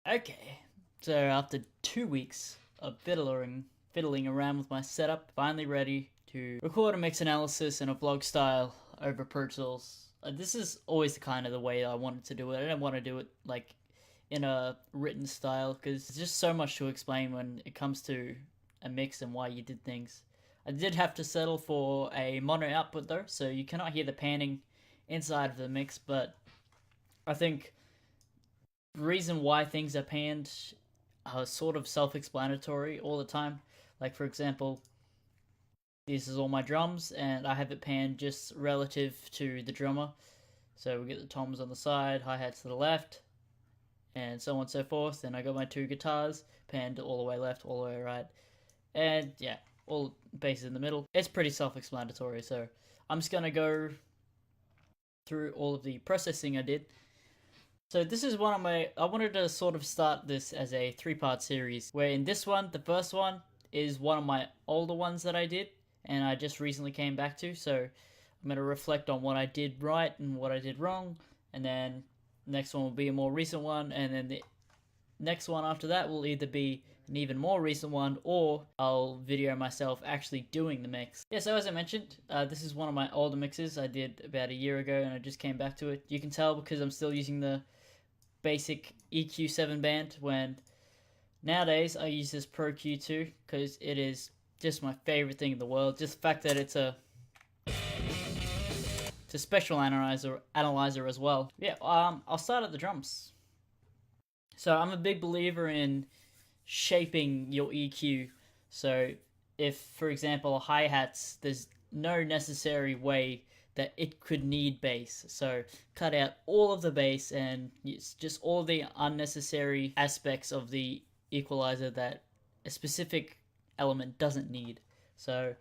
Okay, so after 2 weeks of fiddling around with my setup, finally ready to record a mix analysis in a vlog style over Pro Tools. This is always the way I wanted to do it. I didn't want to do it like in a written style because there's just so much to explain when it comes to a mix and why you did things. I did have to settle for a mono output though, so you cannot hear the panning inside of the mix, but I think the reason why things are panned are sort of self-explanatory all the time. Like for example, this is all my drums, and I have it panned just relative to the drummer. So we get the toms on the side, hi-hats to the left, and so on and so forth. And I got my two guitars panned all the way left, all the way right, and yeah, all basses in the middle. It's pretty self-explanatory, so I'm just gonna go through all of the processing I did. So this is one of my, I wanted to sort of start this as a 3-part series, where in this one, the first one is one of my older ones that I did, and I just recently came back to, so I'm going to reflect on what I did right and what I did wrong, and then the next one will be a more recent one, and then the next one after that will either be an even more recent one, or I'll video myself actually doing the mix. Yeah, so as I mentioned, this is one of my older mixes I did about a year ago, and I just came back to it. You can tell because I'm still using the basic EQ7 band, when nowadays I use this Pro Q2 because it is just my favorite thing in the world. Just the fact that it's a spectral analyzer as well. Yeah, I'll start at the drums. So I'm a big believer in shaping your EQ. So if, for example, hi-hats, there's no necessary way that it could need bass. So cut out all of the bass and it's just all the unnecessary aspects of the equalizer that a specific element doesn't need. So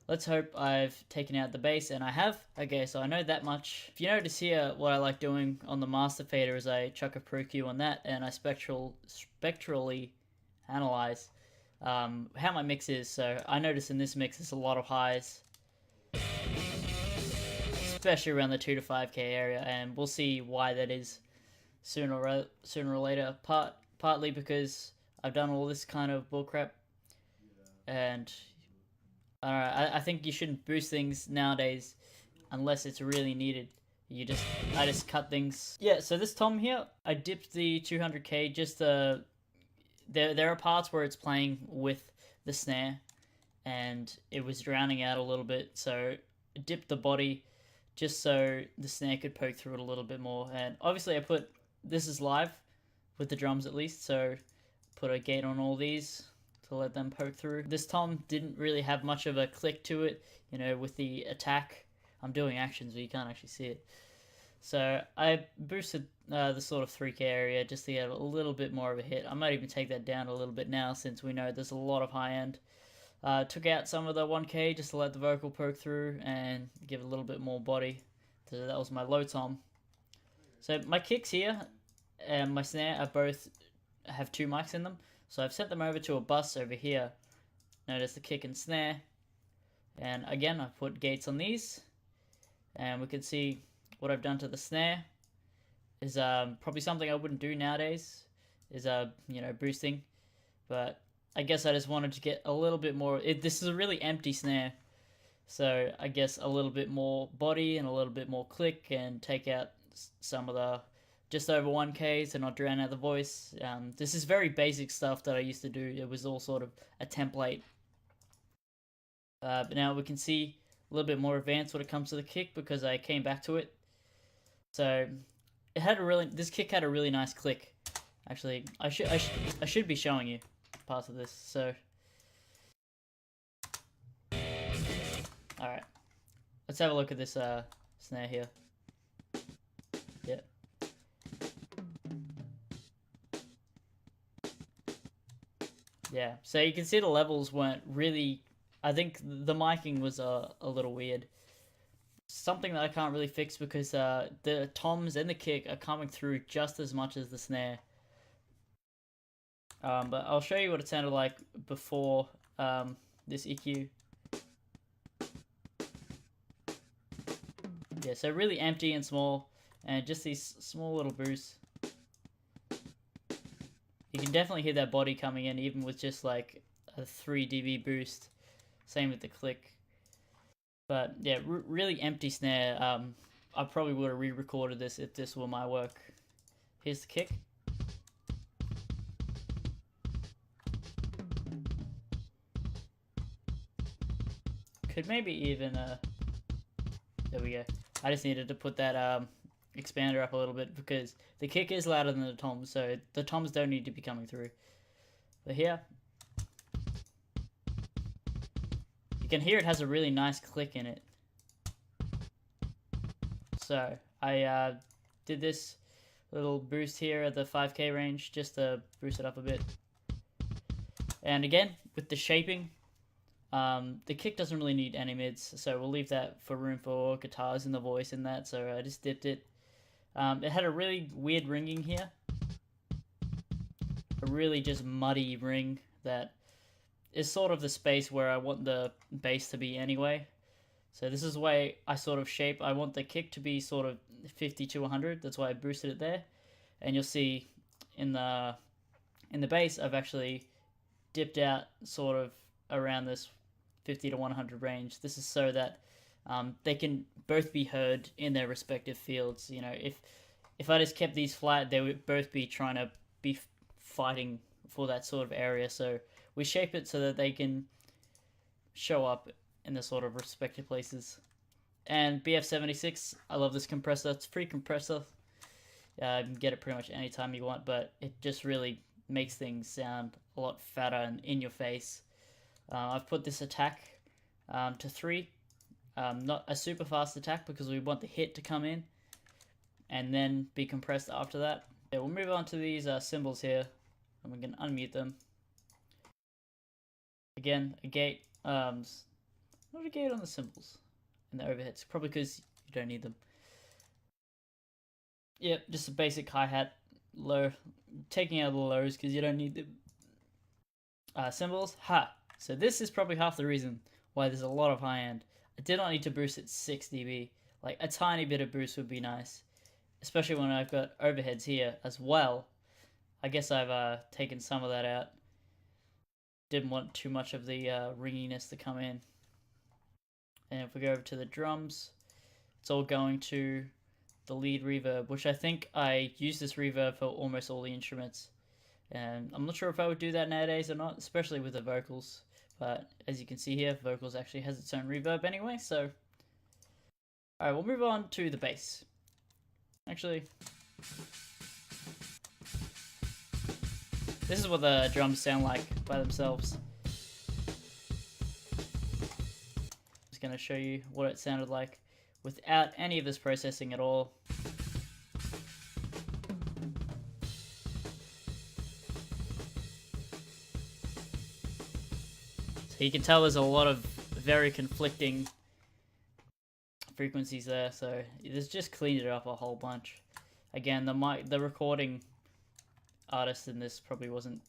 let's hope I've taken out the bass, and I have. Okay, so I know that much. If you notice here, what I like doing on the master fader is I chuck a Pro Q on that, and I spectrally analyze how my mix is. So I notice in this mix there's a lot of highs, especially around the 2 to 5k area, and we'll see why that is sooner or later. Partly because I've done all this kind of bullcrap, and I think you shouldn't boost things nowadays unless it's really needed. I just cut things. Yeah, so this tom here, I dipped the 200k just there are parts where it's playing with the snare and it was drowning out a little bit, so I dipped the body just so the snare could poke through it a little bit more. And obviously this is live with the drums at least, so put a gate on all these to let them poke through. This tom didn't really have much of a click to it, you know, with the attack. I'm doing actions, but you can't actually see it. So I boosted the sort of 3k area just to get a little bit more of a hit. I might even take that down a little bit now, since we know there's a lot of high end. Took out some of the 1k just to let the vocal poke through and give it a little bit more body. So that was my low tom. So my kicks here and my snare are both have 2 mics in them. So I've sent them over to a bus over here. Notice the kick and snare. And again, I've put gates on these. And we can see what I've done to the snare is probably something I wouldn't do nowadays, is boosting. But I guess I just wanted to get a little bit more. This is a really empty snare, so I guess a little bit more body and a little bit more click, and take out some of the just over 1k to not drown out the voice. This is very basic stuff that I used to do. It was all sort of a template. But now we can see a little bit more advanced when it comes to the kick because I came back to it. So this kick had a really nice click. Actually, I should be showing you parts of this. So, all right, let's have a look at this snare here. Yeah. Yeah, so you can see the levels weren't really. I think the miking was a little weird. Something that I can't really fix because the toms and the kick are coming through just as much as the snare. But I'll show you what it sounded like before this EQ. Yeah, so really empty and small, and just these small little boosts. You can definitely hear that body coming in even with just like a 3 dB boost. Same with the click. But yeah, really empty snare. I probably would have re-recorded this if this were my work. Here's the kick. Could maybe even there we go. I just needed to put that expander up a little bit because the kick is louder than the toms, so the toms don't need to be coming through. But here, you can hear it has a really nice click in it. So I did this little boost here at the 5K range just to boost it up a bit. And again, with the shaping, the kick doesn't really need any mids, so we'll leave that for room for guitars and the voice in that, so I just dipped it. It had a really weird ringing here. A really just muddy ring that is sort of the space where I want the bass to be anyway. So this is the way I sort of shape. I want the kick to be sort of 50 to 100. That's why I boosted it there. And you'll see in the bass, I've actually dipped out sort of around this 50 to 100 range. This is so that they can both be heard in their respective fields. You know, if I just kept these flat, they would both be trying to be fighting for that sort of area. So we shape it so that they can show up in the sort of respective places. And BF76, I love this compressor. It's a free compressor. You can get it pretty much anytime you want, but it just really makes things sound a lot fatter and in your face. I've put this attack to 3. Not a super fast attack because we want the hit to come in and then be compressed after that. Yeah, we'll move on to these cymbals here and we can unmute them. Again, a gate. Not a gate on the cymbals and the overheads, probably because you don't need them. Yep, just a basic hi-hat, low, taking out the lows because you don't need the cymbals. So this is probably half the reason why there's a lot of high end. I did not need to boost it 6 dB. Like a tiny bit of boost would be nice, especially when I've got overheads here as well. I guess I've taken some of that out. Didn't want too much of the ringiness to come in. And if we go over to the drums, it's all going to the lead reverb, which I think I use this reverb for almost all the instruments. And I'm not sure if I would do that nowadays or not, especially with the vocals. But as you can see here, vocals actually has its own reverb anyway, so... Alright, we'll move on to the bass. Actually... this is what the drums sound like by themselves. Just gonna show you what it sounded like without any of this processing at all. So you can tell there's a lot of very conflicting frequencies there, so this just cleaned it up a whole bunch. Again, the recording artist in this probably wasn't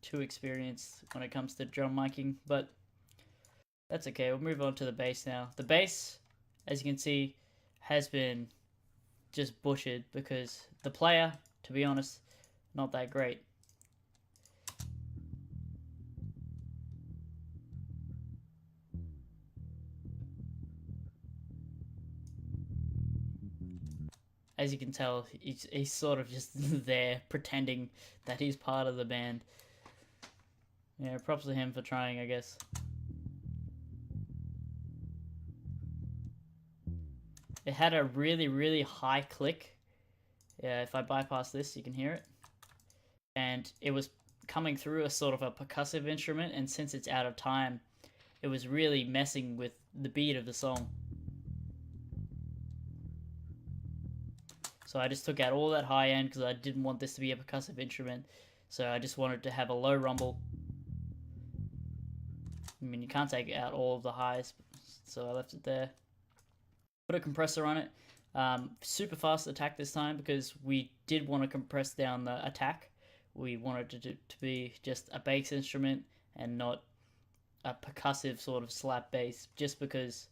too experienced when it comes to drum miking, but that's okay. We'll move on to the bass now. The bass, as you can see, has been just butchered because the player, to be honest, not that great. As you can tell, he's sort of just there pretending that he's part of the band. Yeah, props to him for trying, I guess. It had a really, really high click. Yeah, if I bypass this, you can hear it. And it was coming through a sort of a percussive instrument, and since it's out of time, it was really messing with the beat of the song. So I just took out all that high end because I didn't want this to be a percussive instrument. So I just wanted to have a low rumble. I mean, you can't take out all of the highs, so I left it there. Put a compressor on it. Super fast attack this time because we did want to compress down the attack. We wanted it to be just a bass instrument and not a percussive sort of slap bass, just because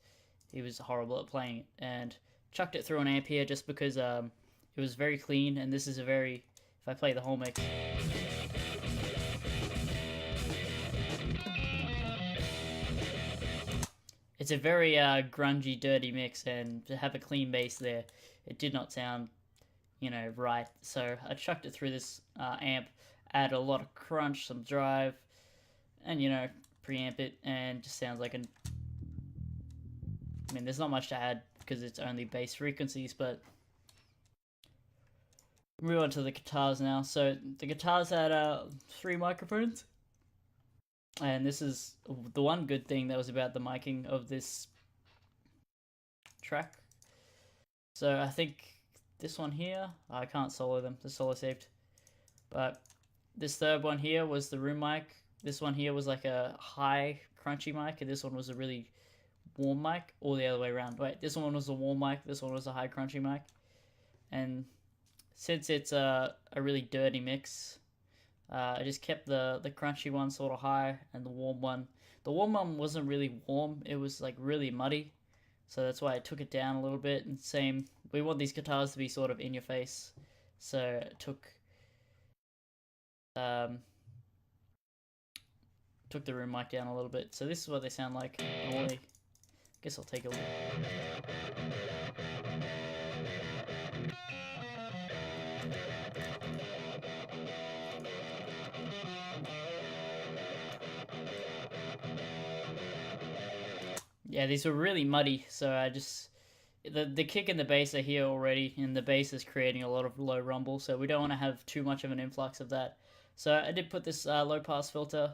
he was horrible at playing it. And chucked it through an amp here just because it was very clean, and this is a very, if I play the whole mix, it's a very grungy, dirty mix, and to have a clean bass there, it did not sound, right. So I chucked it through this amp, add a lot of crunch, some drive, and preamp it, and just sounds like there's not much to add because it's only bass frequencies, but move on to the guitars now. So the guitars had 3 microphones, and this is the one good thing that was about the miking of this track. So I think this one here, I can't solo them, the solo saved, but this third one here was the room mic. This one here was like a high crunchy mic, and this one was a really warm mic, or the other way around. Wait, this one was a warm mic, this one was a high crunchy mic. And since it's a really dirty mix, I just kept the crunchy one sort of high, and the warm one wasn't really warm, it was like really muddy, so that's why I took it down a little bit. And same, we want these guitars to be sort of in your face, so I took the room mic down a little bit. So this is what they sound like normally. Guess I'll take a look. Yeah, these were really muddy, so I just the kick and the bass are here already, and the bass is creating a lot of low rumble, so we don't want to have too much of an influx of that. So I did put this low pass filter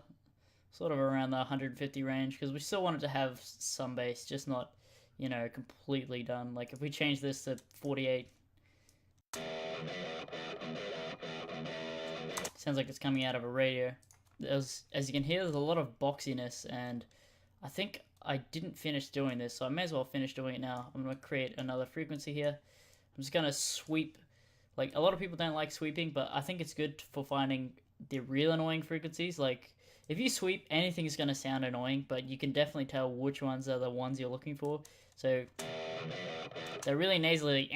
sort of around the 150 range, because we still wanted to have some bass, just not, completely done. Like if we change this to 48, sounds like it's coming out of a radio. As you can hear, there's a lot of boxiness, and I think I didn't finish doing this, so I may as well finish doing it now. I'm going to create another frequency here. I'm just going to sweep. Like, a lot of people don't like sweeping, but I think it's good for finding the real annoying frequencies. Like, if you sweep, anything is going to sound annoying, but you can definitely tell which ones are the ones you're looking for. So, they're really nasally.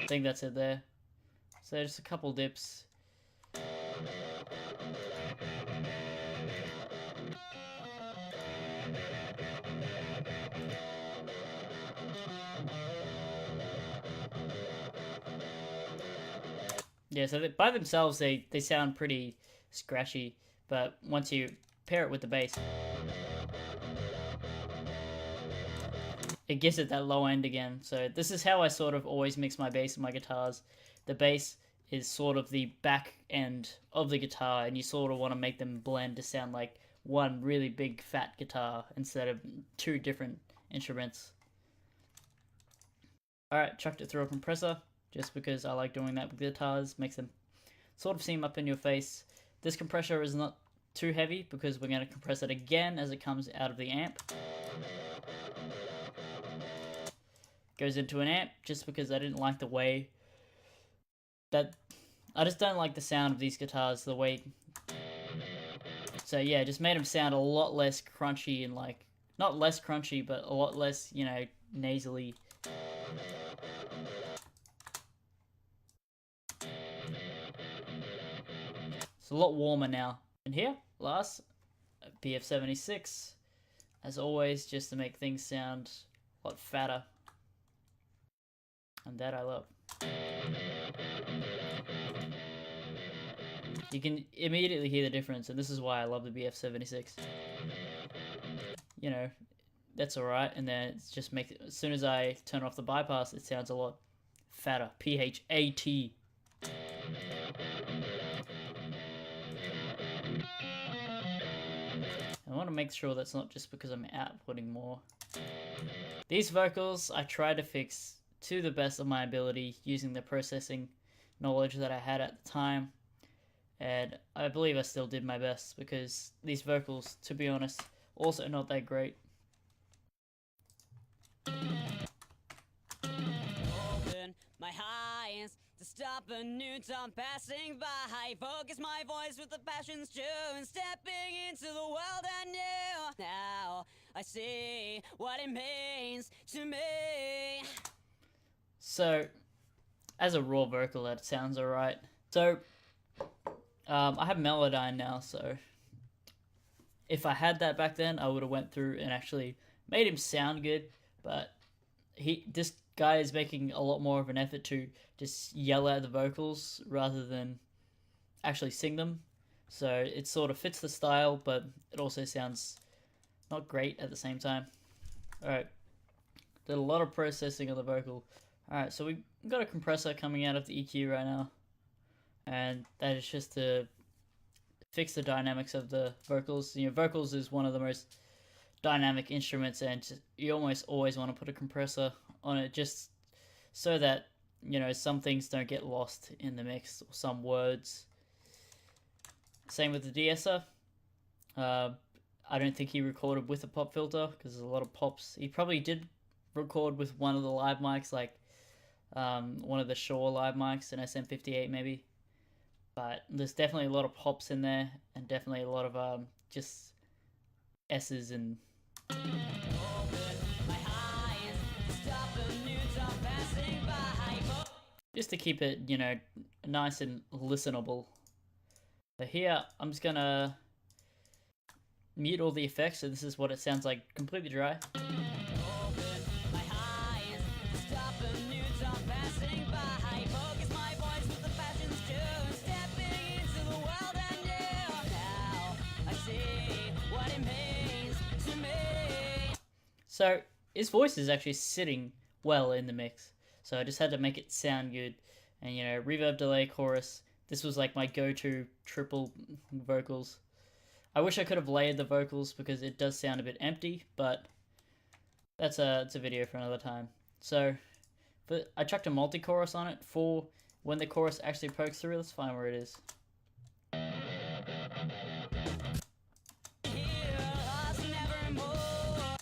I think that's it there. So just a couple dips. Yeah, so by themselves they sound pretty scratchy, but once you pair it with the bass, it gives it that low end again. So this is how I sort of always mix my bass and my guitars. The bass is sort of the back end of the guitar, and you sort of want to make them blend to sound like one really big fat guitar instead of 2 different instruments. Alright, chucked it through a compressor, just because I like doing that with guitars, makes them sort of seem up in your face. This compressor is not too heavy because we're going to compress it again as it comes out of the amp. Goes into an amp just because I didn't like the way that I just don't like the sound of these guitars, the way. So yeah, just made them sound a lot less crunchy, and like not less crunchy, but a lot less, nasally. It's a lot warmer now. And here, last BF76, as always, just to make things sound a lot fatter. And that I love. You can immediately hear the difference, and this is why I love the BF76. That's alright, and then it's just as soon as I turn off the bypass, it sounds a lot fatter. P-H-A-T. I want to make sure that's not just because I'm outputting more. These vocals I try to fix to the best of my ability using the processing knowledge that I had at the time, and I believe I still did my best, because these vocals, to be honest, also not that great. Open my eyes to stop a new dawn passing by. Focus my voice with the passion's tune, stepping into the world anew. Now I see what it means to me. So, as a raw vocal, that sounds alright. So, I have Melodyne now, so if I had that back then, I would have went through and actually made him sound good. But this guy is making a lot more of an effort to just yell out the vocals rather than actually sing them. So it sort of fits the style, but it also sounds not great at the same time. Alright, did a lot of processing of the vocal. Alright, so we've got a compressor coming out of the EQ right now, and that is just to fix the dynamics of the vocals. You know, vocals is one of the most dynamic instruments, and you almost always want to put a compressor on it just so that, you know, some things don't get lost in the mix, or some words. Same with the de-esser. I don't think he recorded with a pop filter because there's a lot of pops. He probably did record with one of the live mics, like one of the Shure live mics, an SM58 maybe. But there's definitely a lot of pops in there, and definitely a lot of just S's and just to keep it, you know, nice and listenable. So here, I'm just gonna mute all the effects, so this is what it sounds like, completely dry. So his voice is actually sitting well in the mix, so I just had to make it sound good. And you know, reverb, delay, chorus, this was like my go-to triple vocals. I wish I could have layered the vocals because it does sound a bit empty, but it's a video for another time. So but I chucked a multi-chorus on it for when the chorus actually pokes through. Let's find where it is.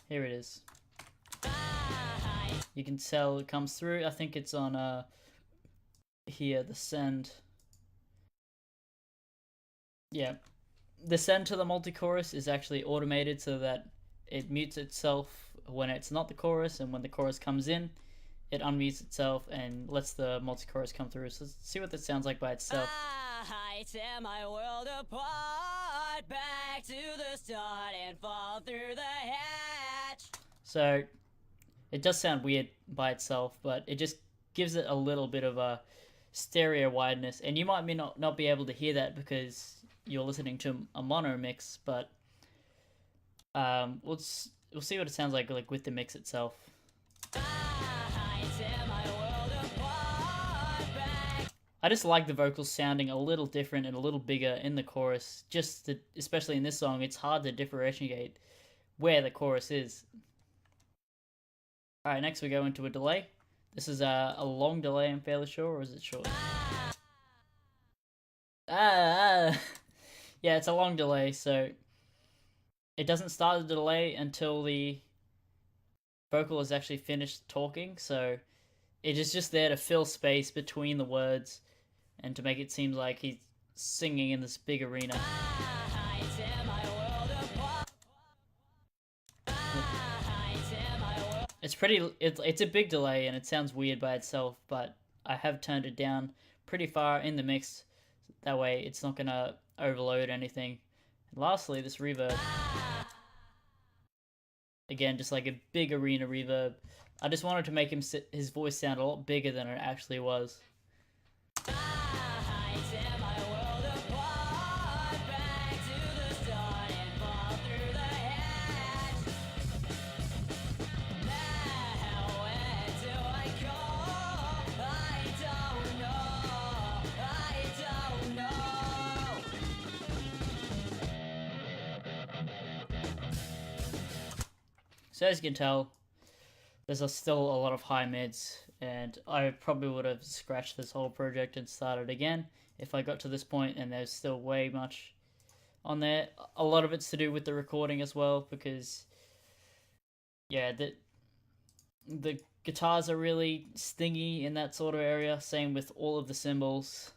Here it is. You can tell it comes through. I think it's on here, the send. Yeah, the send to the multi-chorus is actually automated so that it mutes itself when it's not the chorus, and when the chorus comes in, it unmutes itself and lets the multi-chorus come through. So let's see what this sounds like by itself. I tear my world apart, back to the start and fall through the hatch. So it does sound weird by itself, but it just gives it a little bit of a stereo wideness, and you might not be able to hear that because you're listening to a mono mix, but we'll see what it sounds like with the mix itself. I just like the vocals sounding a little different and a little bigger in the chorus. Especially in this song, it's hard to differentiate where the chorus is. Alright, next we go into a delay. This is a long delay, I'm fairly sure, or is it short? Yeah, it's a long delay, so it doesn't start the delay until the vocal is actually finished talking, so it is just there to fill space between the words and to make it seem like he's singing in this big arena. It's a big delay and it sounds weird by itself, but I have turned it down pretty far in the mix. That way it's not gonna overload anything. And lastly, this reverb. Again, just like a big arena reverb. I just wanted to make his voice sound a lot bigger than it actually was. So as you can tell, there's still a lot of high mids, and I probably would have scratched this whole project and started again if I got to this point, and there's still way much on there. A lot of it's to do with the recording as well, because yeah, the Guitars are really stingy in that sort of area, same with all of the cymbals.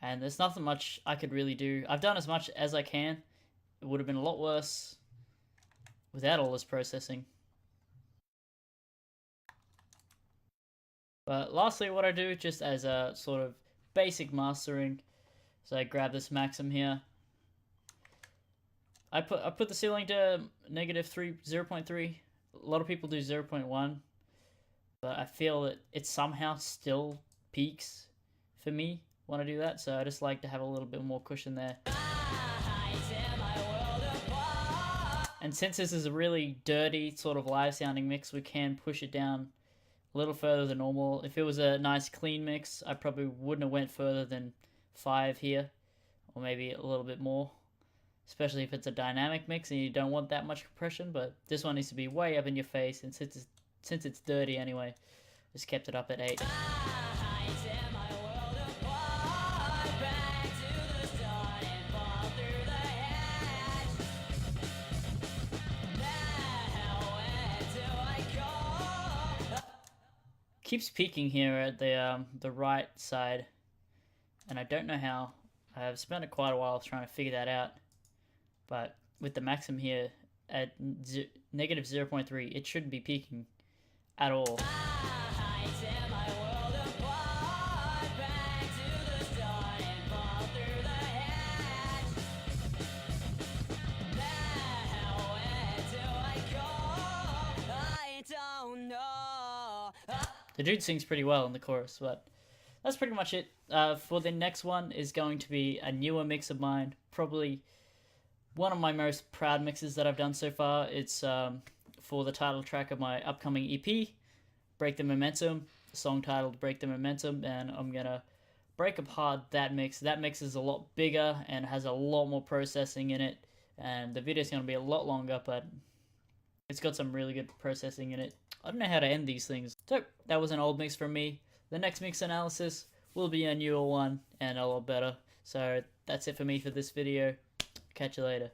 And there's nothing much I could really do. I've done as much as I can. It would have been a lot worse without all this processing. But lastly, what I do just as a sort of basic mastering, so I grab this Maxim here. I put the ceiling to -0.3. A lot of people do 0.1, but I feel that it somehow still peaks for me when I do that. So I just like to have a little bit more cushion there. And since this is a really dirty sort of live sounding mix, we can push it down a little further than normal. If it was a nice clean mix, I probably wouldn't have went further than 5 here, or maybe a little bit more, especially if it's a dynamic mix and you don't want that much compression. But this one needs to be way up in your face, and since it's dirty anyway, just kept it up at 8. Keeps peaking here at the right side, and I don't know how. I've spent quite a while trying to figure that out, but with the Maxim here at -0.3, it shouldn't be peaking at all. The dude sings pretty well in the chorus, but that's pretty much it. For the next one is going to be a newer mix of mine, probably one of my most proud mixes that I've done so far. It's for the title track of my upcoming EP, Break the Momentum, the song titled Break the Momentum, and I'm gonna break apart that mix. That mix is a lot bigger and has a lot more processing in it, and the video's gonna be a lot longer, but it's got some really good processing in it. I don't know how to end these things. So, that was an old mix from me. The next mix analysis will be a newer one and a lot better. So, that's it for me for this video. Catch you later.